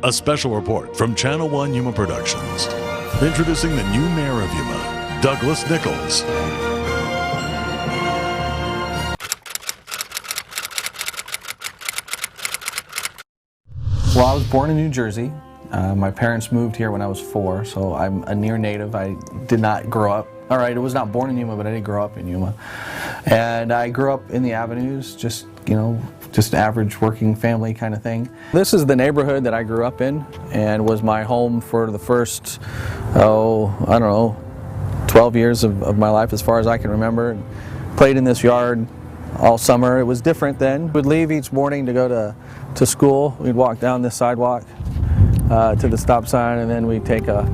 A special report from Channel 1 Yuma Productions. Introducing the new mayor of Yuma, Douglas Nicholls. Well, I was born in New Jersey. My parents moved here when I was 4, so I'm a near native. I did not grow up. All right, I was not born in Yuma, but I did grow up in Yuma. And I grew up in the Avenues, just average working family kind of thing. This is the neighborhood that I grew up in and was my home for the first, 12 years of my life as far as I can remember. Played in this yard all summer. It was different then. We'd leave each morning to go to school. We'd walk down this sidewalk to the stop sign, and then we'd take a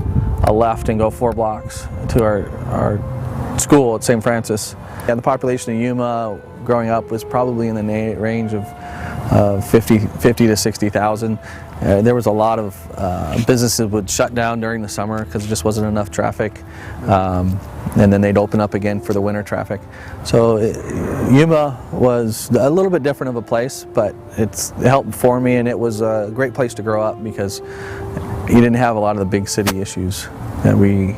left and go 4 blocks to our school at St. Francis. And the population of Yuma growing up was probably in the range of 50 to 60,000. There was a lot of businesses would shut down during the summer because there just wasn't enough traffic, and then they'd open up again for the winter traffic. So Yuma was a little bit different of a place, but it helped for me, and it was a great place to grow up because you didn't have a lot of the big city issues that we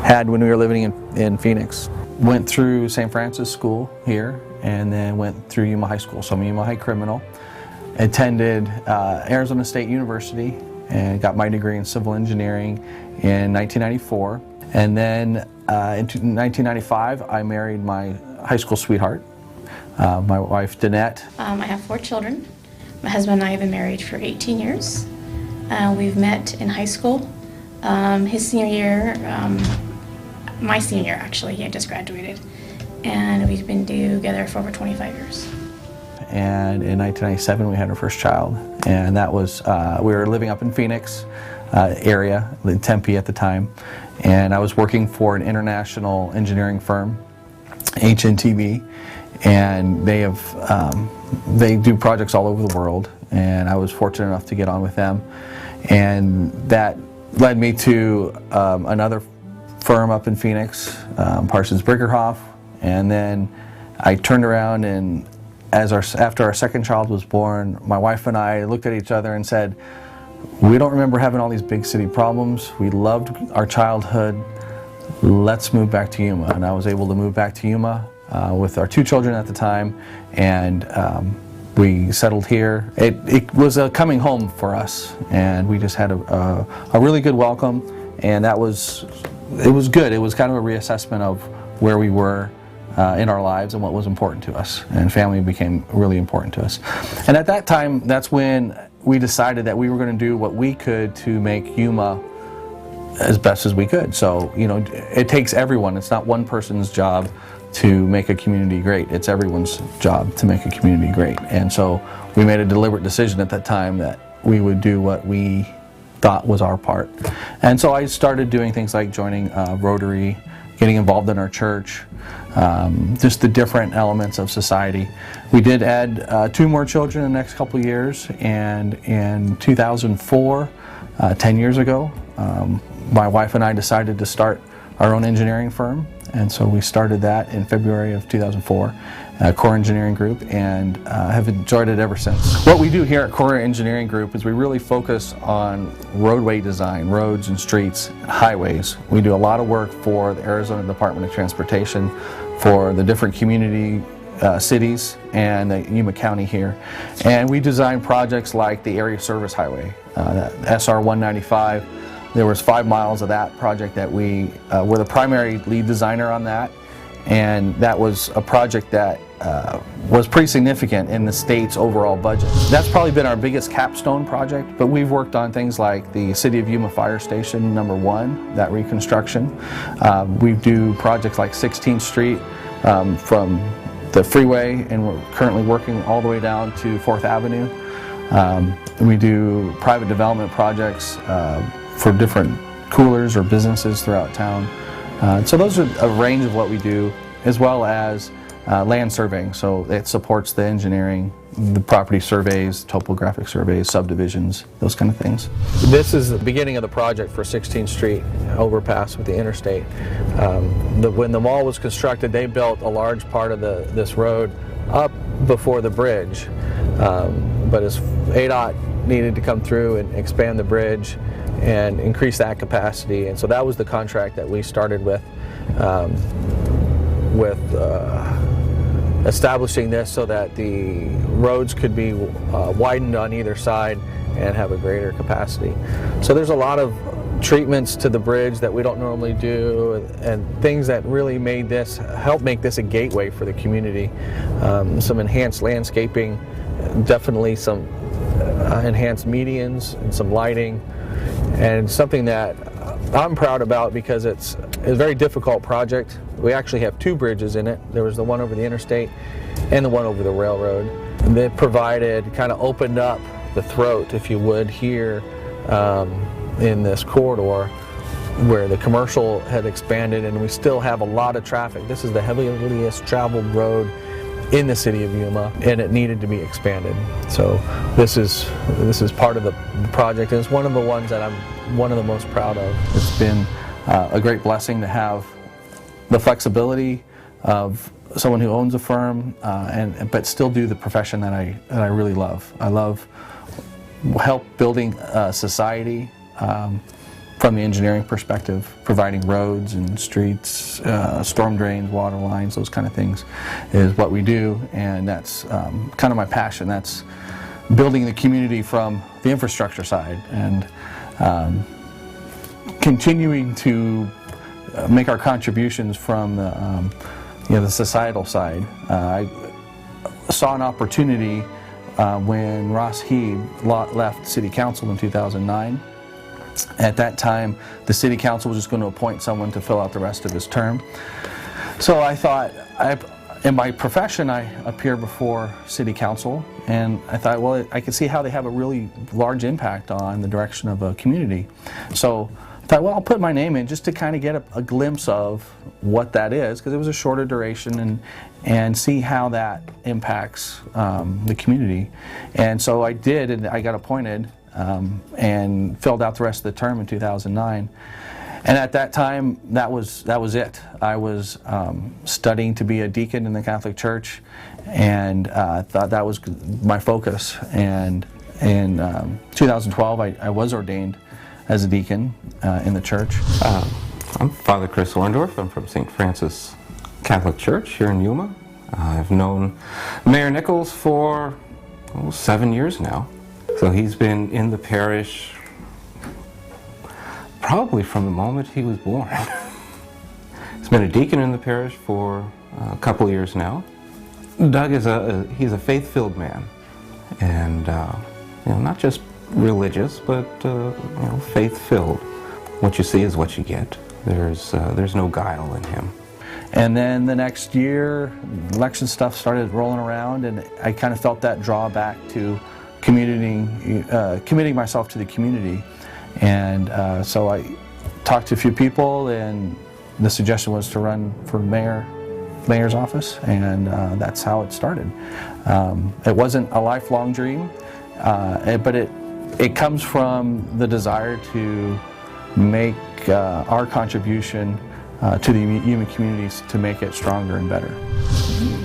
had when we were living in Phoenix. Went through St. Francis School here, and then went through Yuma High School, so I'm a Yuma High criminal. Attended Arizona State University and got my degree in civil engineering in 1994. And then in 1995, I married my high school sweetheart, my wife, Danette. I have 4 children. My husband and I have been married for 18 years. We've met in high school. His senior year, my senior year actually, he had just graduated. And we've been together for over 25 years. And in 1997 we had our first child, and that was, we were living up in Phoenix area, in Tempe at the time, and I was working for an international engineering firm, HNTB, and they do projects all over the world, and I was fortunate enough to get on with them, and that led me to another firm up in Phoenix, Parsons Brickerhoff, and then I turned around, and after our second child was born, my wife and I looked at each other and said, we don't remember having all these big city problems. We loved our childhood. Let's move back to Yuma. And I was able to move back to Yuma with our 2 children at the time, and we settled here. It was a coming home for us, and we just had a really good welcome, and it was good. It was kind of a reassessment of where we were in our lives and what was important to us, and family became really important to us. And at that time, that's when we decided that we were going to do what we could to make Yuma as best as we could. So, it takes everyone. It's not one person's job to make a community great. It's everyone's job to make a community great. And so we made a deliberate decision at that time that we would do what we thought was our part. And so I started doing things like joining Rotary, getting involved in our church, just the different elements of society. We did add 2 more children in the next couple of years, and in 2004, 10 years ago, my wife and I decided to start our own engineering firm, and so we started that in February of 2004, Core Engineering Group, and have enjoyed it ever since. What we do here at Core Engineering Group is we really focus on roadway design, roads and streets, and highways. We do a lot of work for the Arizona Department of Transportation, for the different community cities and the Yuma County here. And we design projects like the Area Service Highway, SR 195. There was 5 miles of that project that we were the primary lead designer on that. And that was a project that was pretty significant in the state's overall budget. That's probably been our biggest capstone project, but we've worked on things like the City of Yuma Fire Station #1, that reconstruction. We do projects like 16th Street from the freeway, and we're currently working all the way down to 4th Avenue. We do private development projects for different coolers or businesses throughout town. So those are a range of what we do, as well as land surveying. So it supports the engineering, the property surveys, topographic surveys, subdivisions, those kind of things. This is the beginning of the project for 16th Street overpass with the interstate. When the mall was constructed, they built a large part of this road up before the bridge. But as ADOT needed to come through and expand the bridge and increase that capacity. And so that was the contract that we started with establishing this so that the roads could be widened on either side and have a greater capacity. So there's a lot of treatments to the bridge that we don't normally do, and things that really help make this a gateway for the community. Some enhanced landscaping, definitely some enhanced medians and some lighting, and something that I'm proud about because it's a very difficult project. We actually have two bridges in it. There was the one over the interstate and the one over the railroad. And they kind of opened up the throat, if you would, here in this corridor where the commercial had expanded, and we still have a lot of traffic. This is the heaviest traveled road in the city of Yuma, and it needed to be expanded. So this is part of the project, and it's one of the ones that I'm one of the most proud of. It's been a great blessing to have the flexibility of someone who owns a firm, but still do the profession that I really love. I love help building society from the engineering perspective, providing roads and streets, storm drains, water lines, those kind of things is what we do, and that's kind of my passion. That's building the community from the infrastructure side and continuing to make our contributions from the societal side. I saw an opportunity when Ross Heed left City Council in 2009. At that time, the City Council was just going to appoint someone to fill out the rest of his term. So I thought, in my profession, I appear before City Council, and I thought, well, I could see how they have a really large impact on the direction of a community. So I thought, well, I'll put my name in just to kind of get a glimpse of what that is, because it was a shorter duration, and see how that impacts the community. And so I did, and I got appointed and filled out the rest of the term in 2009. And at that time, that was it. I was studying to be a deacon in the Catholic Church, and thought that was my focus. And in 2012, I was ordained as a deacon in the church. I'm Father Chris Orndorff. I'm from St. Francis Catholic Church here in Yuma. I've known Mayor Nicholls for 7 years now. So he's been in the parish probably from the moment he was born. He's been a deacon in the parish for a couple years now. Doug is he's a faith-filled man, and not just religious, but faith-filled. What you see is what you get. There's no guile in him. And then the next year, election stuff started rolling around, and I kind of felt that draw back to committing myself to the community. And so I talked to a few people, and the suggestion was to run for mayor's office, and that's how it started. It wasn't a lifelong dream, but it comes from the desire to make our contribution to the Yuma communities to make it stronger and better.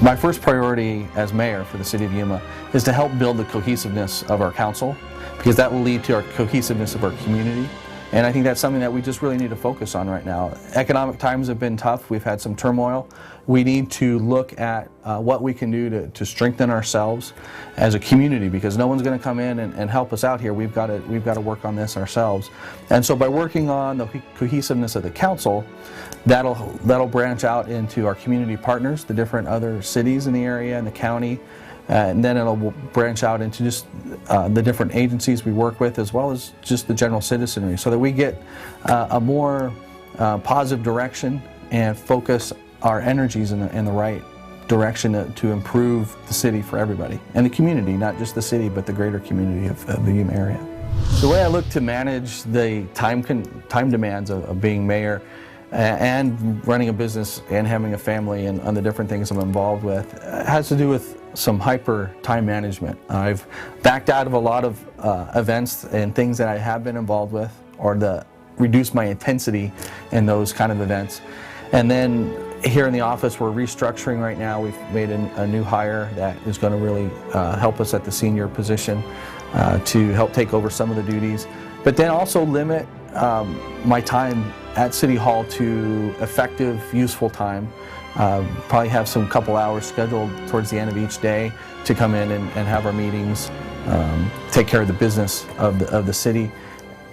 My first priority as mayor for the city of Yuma is to help build the cohesiveness of our council, because that will lead to our cohesiveness of our community. And I think that's something that we just really need to focus on right now. Economic times have been tough. We've had some turmoil. We need to look at what we can do to strengthen ourselves as a community, because no one's going to come in and help us out here. We've got to work on this ourselves. And so by working on the cohesiveness of the council, that'll branch out into our community partners, the different other cities in the area and the county, and then it'll branch out into just the different agencies we work with, as well as just the general citizenry, so that we get a more positive direction and focus our energies in the right direction to improve the city for everybody, and the community, not just the city, but the greater community of the Yuma area. The way I look to manage the time demands of being mayor and running a business and having a family and on the different things I'm involved with has to do with some hyper time management. I've backed out of a lot of events and things that I have been involved with, or to reduce my intensity in those kind of events. And then here in the office, we're restructuring right now. We've made a new hire that is going to really help us at the senior position. to help take over some of the duties, but then also limit my time at City Hall to effective, useful time. Probably have some couple hours scheduled towards the end of each day to come in and have our meetings, take care of the business of the city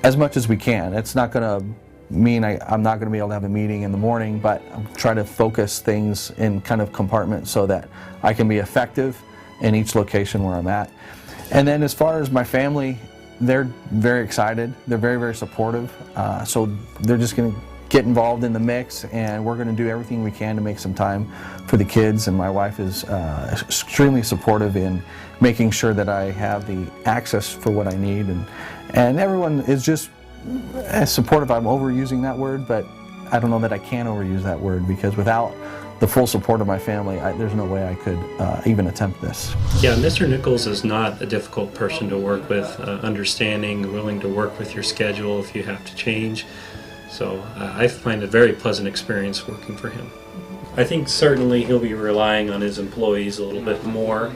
as much as we can. It's not going to mean I'm not going to be able to have a meeting in the morning, but I'm trying to focus things in kind of compartments so that I can be effective in each location where I'm at. And then as far as my family, they're very excited. They're very, very supportive. So they're just going to get involved in the mix, and we're going to do everything we can to make some time for the kids. And my wife is extremely supportive in making sure that I have the access for what I need. And everyone is just as supportive. I'm overusing that word, but I don't know that I can overuse that word, because without the full support of my family, there's no way I could even attempt this. Yeah, Mr. Nicholls is not a difficult person to work with, understanding, willing to work with your schedule if you have to change. So I find a very pleasant experience working for him. I think certainly he'll be relying on his employees a little bit more.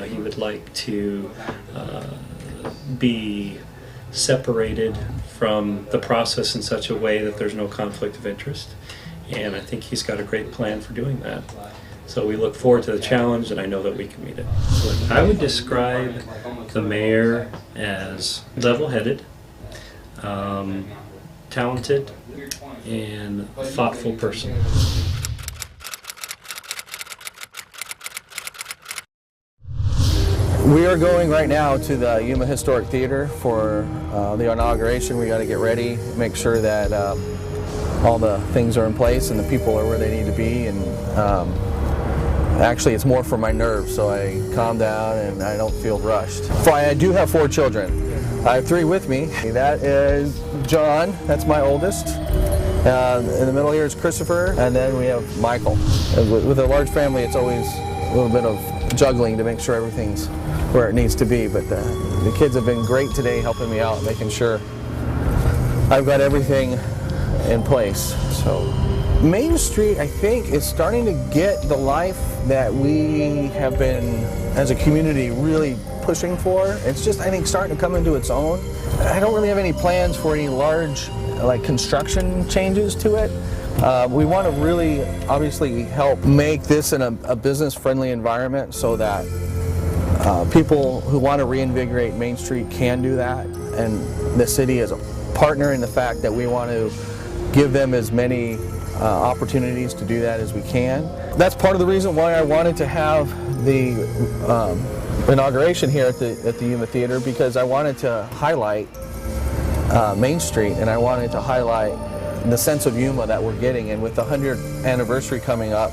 He would like to be separated from the process in such a way that there's no conflict of interest. And I think he's got a great plan for doing that. So we look forward to the challenge, and I know that we can meet it. I would describe the mayor as level-headed, talented, and a thoughtful person. We are going right now to the Yuma Historic Theater for the inauguration. We got to get ready, make sure that all the things are in place and the people are where they need to be. And actually, it's more for my nerves, so I calm down and I don't feel rushed. I do have 4 children. I have 3 with me. That is John, that's my oldest. In the middle here is Christopher, and then we have Michael. With a large family, it's always a little bit of juggling to make sure everything's where it needs to be, but the kids have been great today helping me out, making sure I've got everything in place. So Main Street, I think, is starting to get the life that we have been, as a community, really pushing for. It's just, I think, starting to come into its own. I don't really have any plans for any large construction changes to it. We want to really obviously help make this in a business-friendly environment so that people who want to reinvigorate Main Street can do that, and the city is a partner in the fact that we want to give them as many opportunities to do that as we can. That's part of the reason why I wanted to have the inauguration here at the Yuma Theater, because I wanted to highlight Main Street, and I wanted to highlight the sense of Yuma that we're getting. And with the 100th anniversary coming up,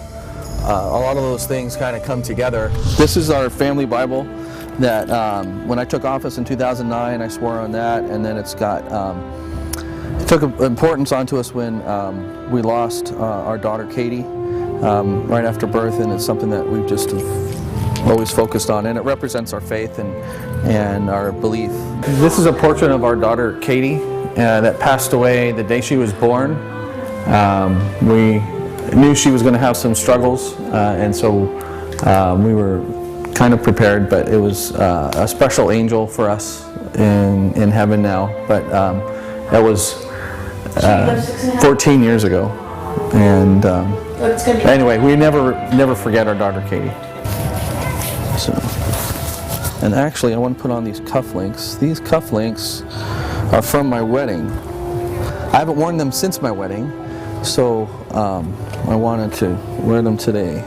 a lot of those things kind of come together. This is our family Bible that when I took office in 2009, I swore on that, and then it's got, it took importance onto us when we lost our daughter Katie right after birth, and it's something that we've just always focused on, and it represents our faith and our belief. This is a portrait of our daughter Katie that passed away the day she was born. We knew she was going to have some struggles, and so we were kind of prepared, but it was a special angel for us in heaven now. But that was 14 years ago, and anyway, we never forget our daughter Katie. So, and actually, I want to put on these cufflinks. These cufflinks are from my wedding. I haven't worn them since my wedding, so I wanted to wear them today.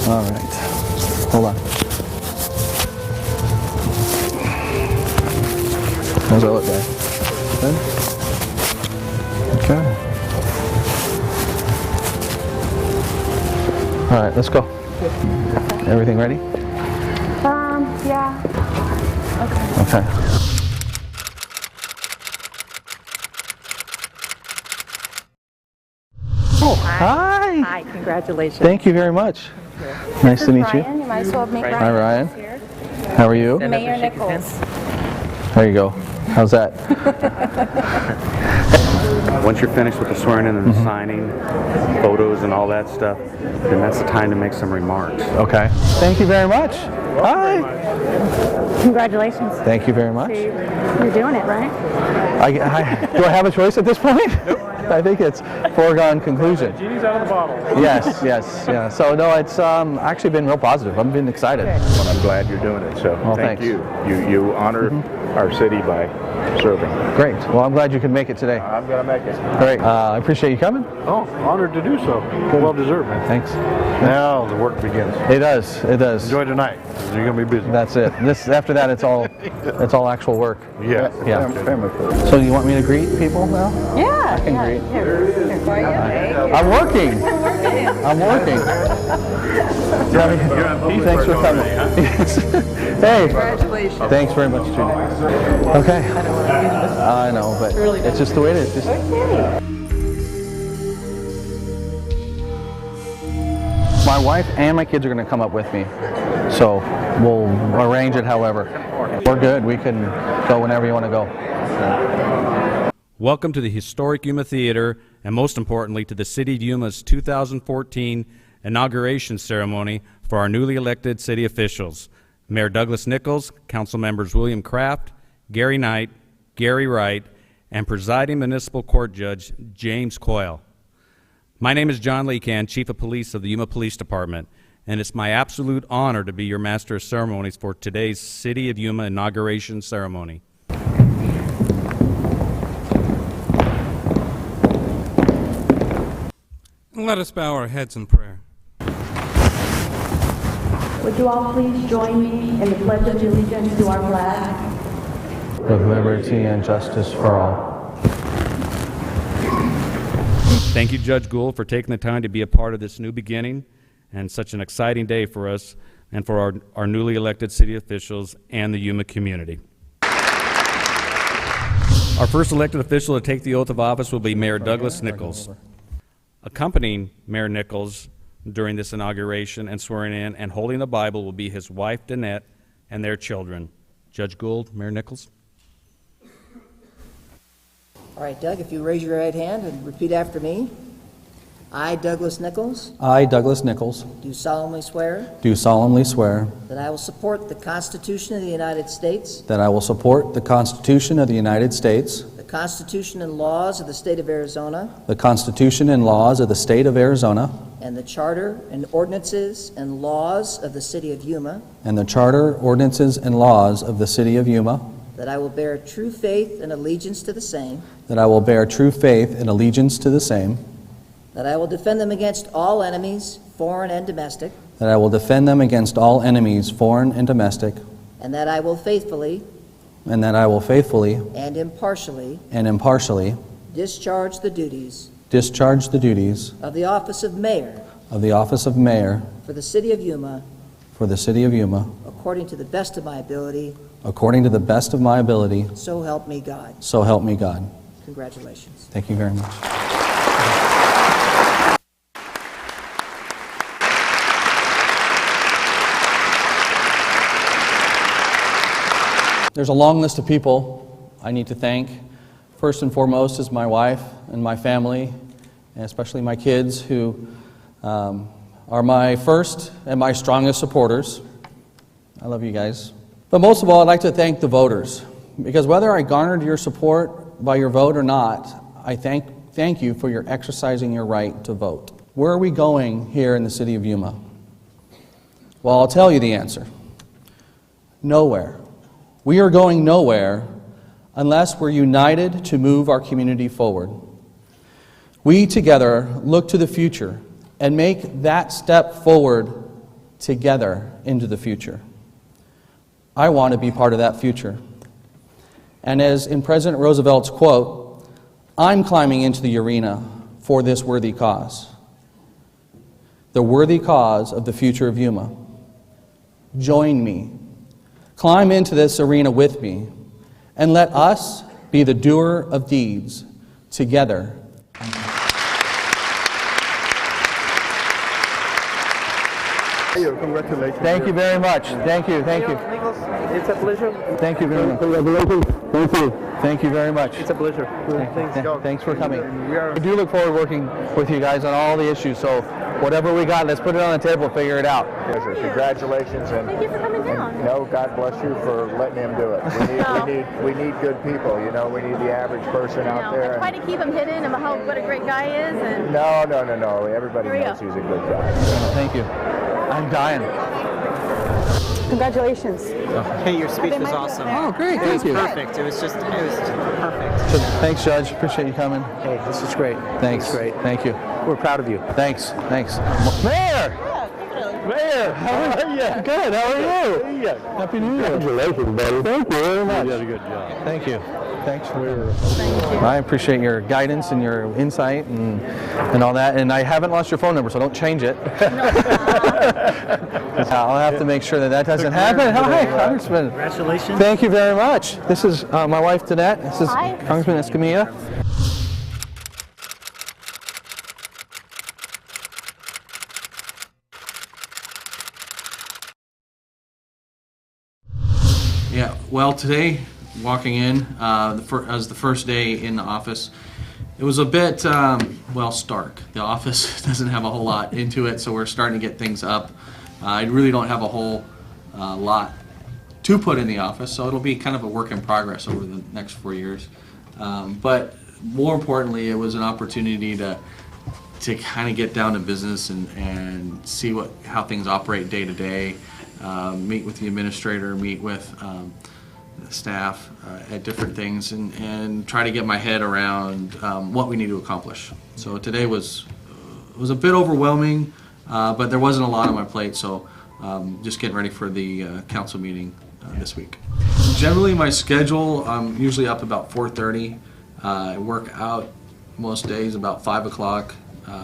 All right, hold on. How's that look, guys? Good? Okay. All right, let's go. Everything ready? Yeah. Okay. Oh, hi. Hi, congratulations. Thank you very much. Nice to meet you. Ryan, you might as well make Ryan. Hi, Ryan. Here. How are you? Mayor Nicholls. There you go. How's that? Once you're finished with the swearing in and the signing, photos and all that stuff, then that's the time to make some remarks. Okay. Thank you very much. Hi. Congratulations. Thank you very much. You're doing it, right? Do I have a choice at this point? Nope. I think it's foregone conclusion. Genie's out of the bottle. Yes, yeah. So no, it's actually been real positive. I've been excited. Well, I'm glad you're doing it. So Well, thank thanks. you. You honor our city by serving. Great. Well, I'm glad you could make it today. I'm gonna make it. Great. I appreciate you coming. Oh, honored to do so. Well deserved, man. Thanks. Now the work begins. It does. It does. Enjoy tonight. You're gonna be busy. That's it. After that, it's all actual work. Yeah. Yeah. So you want me to greet people now? Yeah. I can greet. Here. I'm working. I'm working. Thanks for coming. Hey. Congratulations. Thanks very much, Judy. Okay. I know, but it's just the way it is. My wife and my kids are going to come up with me, so we'll arrange it however. We're good. We can go whenever you want to go. Welcome to the historic Yuma Theater, and most importantly, to the City of Yuma's 2014 inauguration ceremony for our newly elected city officials, Mayor Douglas Nicholls, Council Members William Kraft, Gary Knight, Gary Wright, and presiding Municipal Court Judge James Coyle. My name is John Leacan, Chief of Police of the Yuma Police Department, and it's my absolute honor to be your Master of Ceremonies for today's City of Yuma inauguration ceremony. Let us bow our heads in prayer. Would you all please join me in the Pledge of Allegiance to our flag? With liberty and justice for all. Thank you, Judge Gould, for taking the time to be a part of this new beginning and such an exciting day for us and for our newly elected city officials and the Yuma community. Our first elected official to take the oath of office will be Mayor Douglas Nicholls. Accompanying Mayor Nicholls during this inauguration and swearing in and holding the Bible will be his wife, Danette, and their children. Judge Gould, Mayor Nicholls. All right, Doug, if you raise your right hand and repeat after me. I, Douglas Nicholls, I, Douglas Nicholls, do solemnly swear do solemnly swear that I will support the Constitution of the United States, that I will support the Constitution of the United States, the Constitution and laws of the state of Arizona, the Constitution and laws of the state of Arizona, and the charter and ordinances and laws of the city of Yuma, and the charter, ordinances, and laws of the city of Yuma, that I will bear true faith and allegiance to the same, that I will bear true faith and allegiance to the same, that I will defend them against all enemies, foreign and domestic, that I will defend them against all enemies, foreign and domestic, and that I will faithfully and that I will faithfully and impartially and discharge the duties of the office of mayor for the city of Yuma according to the best of my ability, so help me God. so help me God. Congratulations. Thank you very much. There's a long list of people I need to thank. First and foremost is my wife and my family, and especially my kids, who are my first and my strongest supporters. I love you guys. But most of all, I'd like to thank the voters, because whether I garnered your support by your vote or not, I thank you for your exercising your right to vote. Where are we going here in the city of Yuma? Well, I'll tell you the answer. Nowhere. We are going nowhere unless we're united to move our community forward. We together look to the future and make that step forward together into the future. I want to be part of that future. And as in President Roosevelt's quote, I'm climbing into the arena for this worthy cause. The worthy cause of the future of Yuma. Join me. Climb into this arena with me, and let us be the doer of deeds together. Congratulations. Thank you very much. Thank you. Thank you. Nicholls, it's a pleasure. Thank you very much. Congratulations. Thank you. Thank you very much. It's a pleasure. Thanks for coming. We are. I do look forward to working with you guys on all the issues. So whatever we got, let's put it on the table, figure it out. Pleasure. Congratulations, and Thank you for coming down. no, God bless you for letting him do it. We need good people. You know, we need the average person out there. I try to keep him hidden and what a great guy is. And No. Everybody knows he's a good guy. Thank you. I'm dying. congratulations. Hey, your speech was awesome. Oh, great. It was Thank you. perfect. It was perfect. Thanks, Judge. Appreciate you coming. Hey, this is great. Thanks. This is great. Thank you. We're proud of you. Thanks. Mayor! Mayor, how are you? Good, how are you? Happy New Year. Congratulations, buddy. Thank you very much. You did a good job. Thank you. Thanks for I appreciate your guidance and your insight and all that. And I haven't lost your phone number, so don't change it. I'll have to make sure that doesn't happen. Hi, Congressman. Congratulations. Thank you very much. This is my wife, Danette. This is Hi. Congressman Escamilla. Yeah, well, today, walking in, as the first day in the office, it was a bit, stark. The office doesn't have a whole lot into it, so we're starting to get things up. I really don't have a whole lot to put in the office, so it'll be kind of a work in progress over the next 4 years. But more importantly, it was an opportunity to kind of get down to business and see how things operate day to day. Meet with the administrator, meet with the staff at different things, and try to get my head around what we need to accomplish. So today was a bit overwhelming, but there wasn't a lot on my plate, so just getting ready for the council meeting this week. Generally, my schedule, I'm usually up about 4:30. I work out most days about 5 o'clock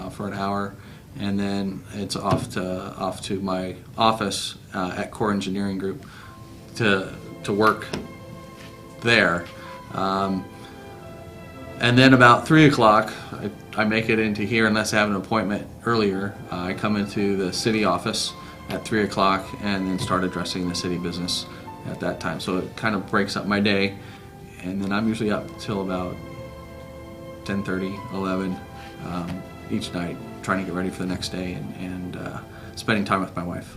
for an hour. And then it's off to my office at Core Engineering Group to work there. And then about 3 o'clock, I make it into here unless I have an appointment earlier. I come into the city office at 3 o'clock and then start addressing the city business at that time. So it kind of breaks up my day. And then I'm usually up till about 10:30, 11 each night, trying to get ready for the next day and spending time with my wife.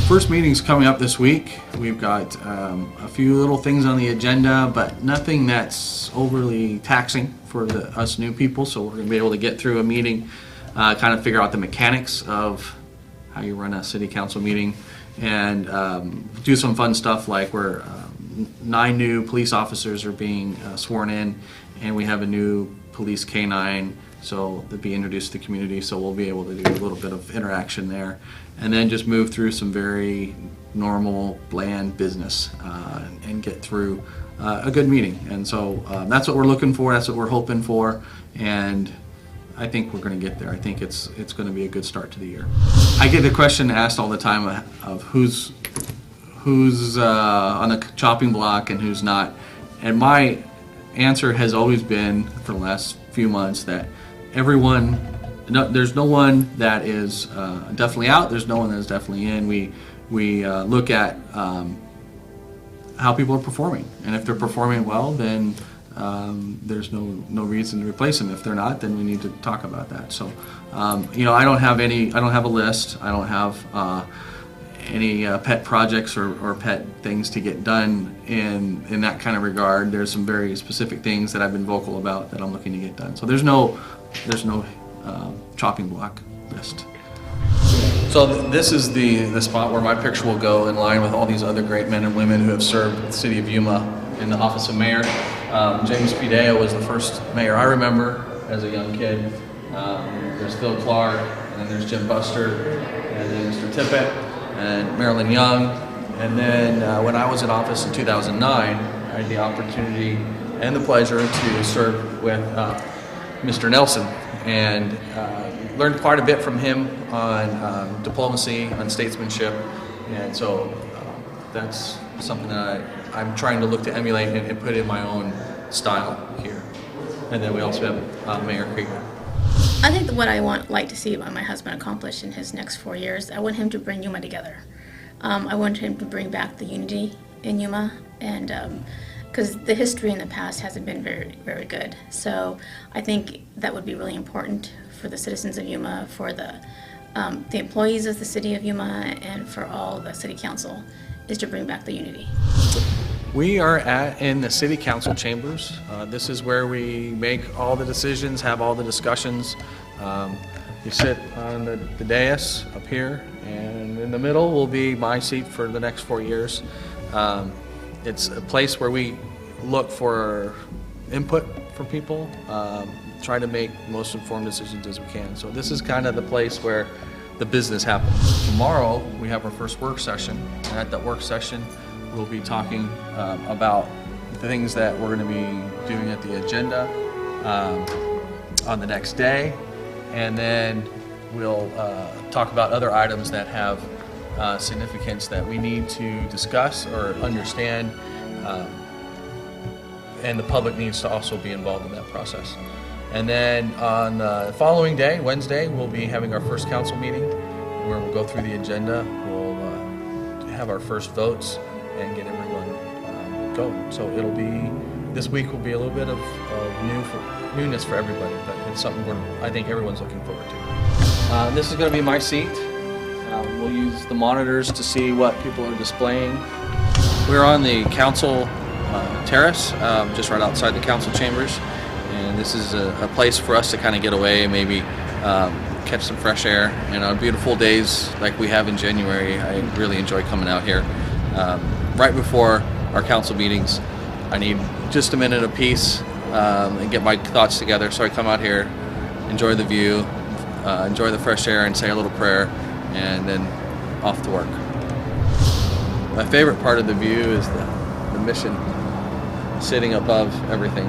First meeting's coming up this week. We've got a few little things on the agenda, but nothing that's overly taxing for us new people, so we're going to be able to get through a meeting, kind of figure out the mechanics of how you run a city council meeting, and do some fun stuff like where 9 new police officers are being sworn in, and we have a new police K-9, so they'll be introduced to the community, so we'll be able to do a little bit of interaction there. And then just move through some very normal, bland business and get through a good meeting. And so that's what we're looking for, that's what we're hoping for, and I think we're going to get there. I think it's going to be a good start to the year. I get the question asked all the time of who's on the chopping block and who's not. And my answer has always been, for the last few months, that there's no one that is definitely out, there's no one that is definitely in. We look at how people are performing, and if they're performing well, then there's no reason to replace them. If they're not, then we need to talk about that. So I don't have a list. I don't have any pet projects or pet things to get done in that kind of regard. There's some very specific things that I've been vocal about that I'm looking to get done. So there's no chopping block list. So this is the spot where my picture will go in line with all these other great men and women who have served the city of Yuma in the office of mayor. James Pideo was the first mayor I remember as a young kid. There's Phil Clark, and then there's Jim Buster, and then Mr. Tippett, and Marilyn Young. And then when I was in office in 2009, I had the opportunity and the pleasure to serve with Mr. Nelson, and learned quite a bit from him on diplomacy, on statesmanship, and so that's something that I'm trying to look to emulate and put in my own style here. And then we also have Mayor Krieger. I think that what I like to see my husband accomplish in his next 4 years, I want him to bring Yuma together. I want him to bring back the unity in Yuma, and because the history in the past hasn't been very, very good. So I think that would be really important for the citizens of Yuma, for the employees of the city of Yuma, and for all the city council, is to bring back the unity. We are in the city council chambers. This is where we make all the decisions, have all the discussions. You sit on the dais up here, and in the middle will be my seat for the next 4 years. It's a place where we look for input from people, try to make the most informed decisions as we can. So this is kind of the place where the business happens. Tomorrow we have our first work session, and at that work session we'll be talking about the things that we're going to be doing at the agenda on the next day, and then we'll talk about other items that have significance that we need to discuss or understand, and the public needs to also be involved in that process. And then on the following day, Wednesday, we'll be having our first council meeting where we'll go through the agenda, we'll have our first votes, and get everyone going. So it'll be, this week will be a little bit of newness for everybody, but it's something I think everyone's looking forward to. This is going to be my seat. We'll use the monitors to see what people are displaying. We're on the council terrace, just right outside the council chambers, and this is a place for us to kind of get away, maybe catch some fresh air. And on beautiful days like we have in January, I really enjoy coming out here. Right before our council meetings, I need just a minute of peace and get my thoughts together, so I come out here, enjoy the view, enjoy the fresh air, and say a little prayer, and then off to work. My favorite part of the view is the mission sitting above everything.